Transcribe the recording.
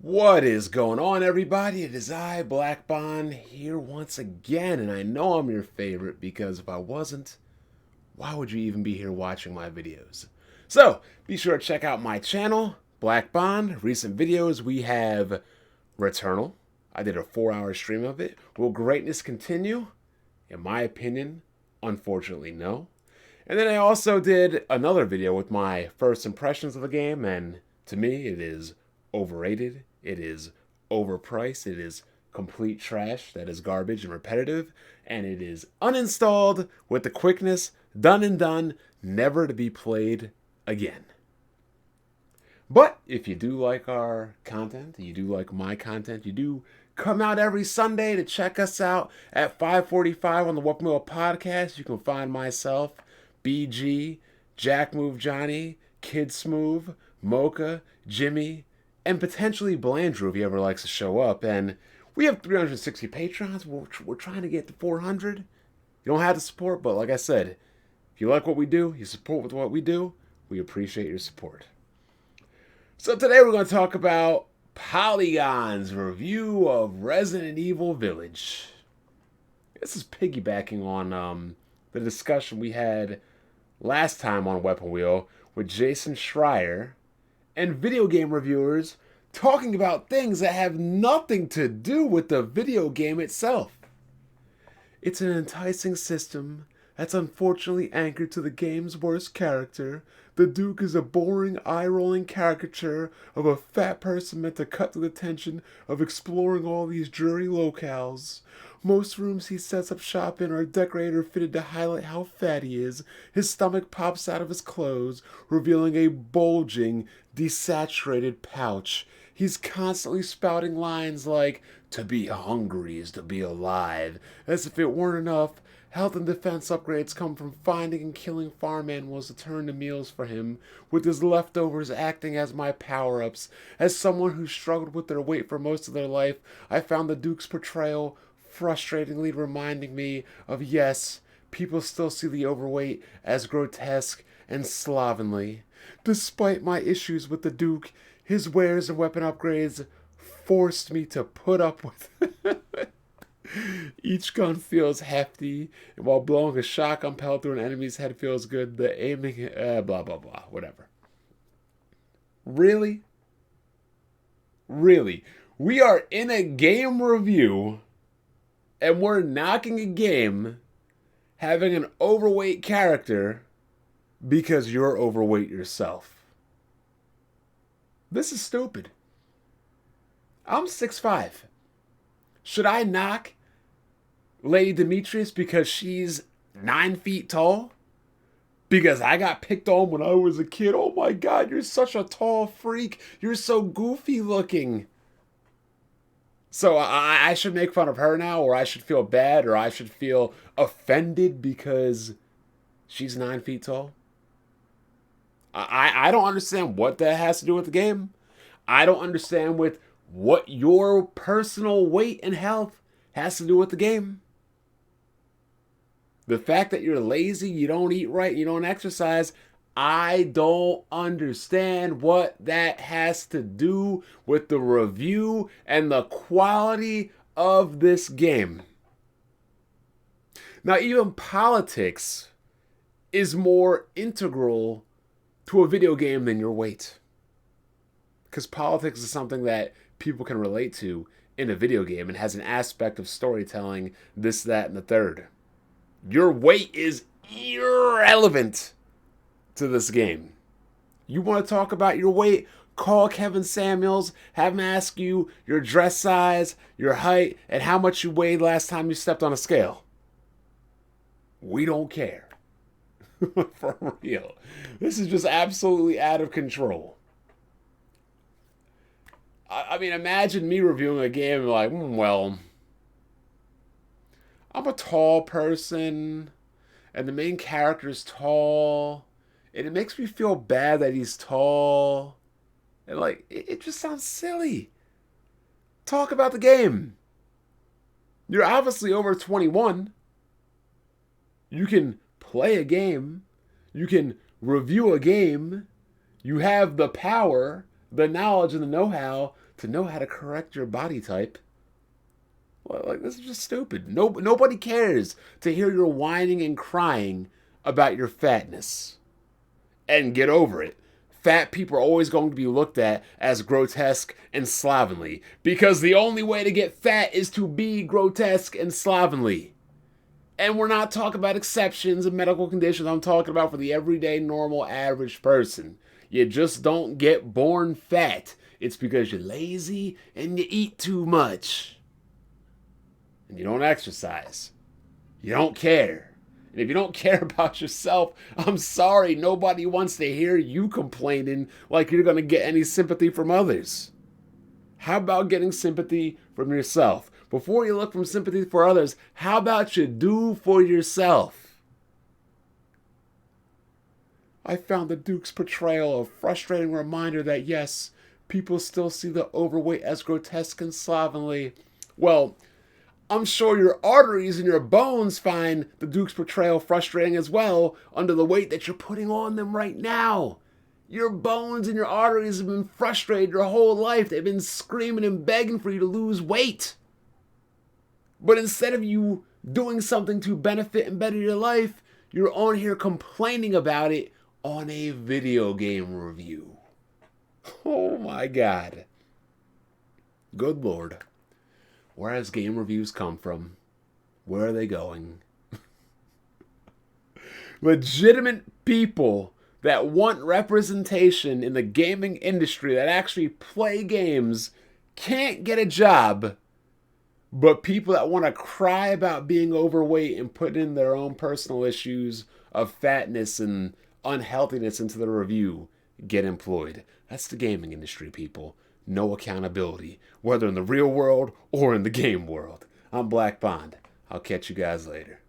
What is going on, everybody? It is I, Black Bond, here once again, and I know I'm your favorite because if I wasn't, why would you even be here watching my videos? So, be sure to check out my channel, Black Bond. Recent videos, we have Returnal. I did a 4-hour stream of it. Will greatness continue? In my opinion, unfortunately, no. And then I also did another video with my first impressions of the game, and to me, it is overrated. It is overpriced. It is complete trash. That is garbage and repetitive. And it is uninstalled with the quickness, done and done, never to be played again. But if you do like our content, you do like my content, you do come out every Sunday to check us out at 5:45 on the Weapon Wheel Podcast. You can find myself, BG, Jack Move Johnny, Kid Smooth, Mocha, Jimmy, and potentially Blandrew if he ever likes to show up. And we have 360 patrons. We're trying to get to 400. You don't have to support, but like I said, if you like what we do, you support with what we do, we appreciate your support. So today we're going to talk about Polygon's review of Resident Evil Village. This is piggybacking on the discussion we had last time on Weapon Wheel with Jason Schreier and video game reviewers talking about things that have nothing to do with the video game itself. It's an enticing system that's unfortunately anchored to the game's worst character. The Duke is a boring, eye-rolling caricature of a fat person meant to cut through the tension of exploring all these dreary locales. Most rooms he sets up shop in are decorated or fitted to highlight how fat he is. His stomach pops out of his clothes, revealing a bulging, desaturated pouch. He's constantly spouting lines like, "To be hungry is to be alive," as if it weren't enough. Health and defense upgrades come from finding and killing farm animals to turn to meals for him, with his leftovers acting as my power-ups. As someone who struggled with their weight for most of their life, I found the Duke's portrayal frustratingly reminding me of, yes, people still see the overweight as grotesque and slovenly. Despite my issues with the Duke, his wares and weapon upgrades forced me to put up with Each gun feels hefty, and while blowing a shotgun pellet through an enemy's head feels good, the aiming, blah, blah, blah, whatever. Really? Really? We are in a game review, and we're knocking a game having an overweight character because you're overweight yourself. This is stupid. I'm 6'5". Should I knock Lady Demetrius because she's 9 feet tall? Because I got picked on when I was a kid. Oh my God, you're such a tall freak. You're so goofy looking. So I should make fun of her now, or I should feel bad, or I should feel offended because she's 9 feet tall? I don't understand what that has to do with the game. I don't understand with what your personal weight and health has to do with the game. The fact that you're lazy, you don't eat right, you don't exercise, I don't understand what that has to do with the review and the quality of this game. Now, even politics is more integral to a video game than your weight. Because politics is something that people can relate to in a video game and has an aspect of storytelling, this, that, and the third. Your weight is irrelevant to this game. You want to talk about your weight? Call Kevin Samuels, have him ask you your dress size, your height, and how much you weighed last time you stepped on a scale. We don't care. For real. This is just absolutely out of control. I mean, imagine me reviewing a game and like, well, I'm a tall person, and the main character is tall, and it makes me feel bad that he's tall. And like, it just sounds silly. Talk about the game. You're obviously over 21. You can play a game. You can review a game. You have the power, the knowledge, and the know-how to know how to correct your body type. Well, like, this is just stupid. Nobody cares to hear your whining and crying about your fatness. And get over it. Fat people are always going to be looked at as grotesque and slovenly, because the only way to get fat is to be grotesque and slovenly. And we're not talking about exceptions and medical conditions. I'm talking about for the everyday, normal, average person. You just don't get born fat. It's because you're lazy and you eat too much. And you don't exercise. You don't care. And if you don't care about yourself, I'm sorry, nobody wants to hear you complaining like you're going to get any sympathy from others. How about getting sympathy from yourself? Before you look for sympathy for others, how about you do for yourself? I found the Duke's portrayal a frustrating reminder that yes, people still see the overweight as grotesque and slovenly. Well, I'm sure your arteries and your bones find the Duke's portrayal frustrating as well under the weight that you're putting on them right now. Your bones and your arteries have been frustrated your whole life. They've been screaming and begging for you to lose weight. But instead of you doing something to benefit and better your life, you're on here complaining about it on a video game review. Oh my God. Good Lord. Where has game reviews come from? Where are they going? Legitimate people that want representation in the gaming industry, that actually play games, can't get a job. But people that want to cry about being overweight and put in their own personal issues of fatness and unhealthiness into the review get employed. That's the gaming industry, people. No accountability, whether in the real world or in the game world. I'm Black Bond. I'll catch you guys later.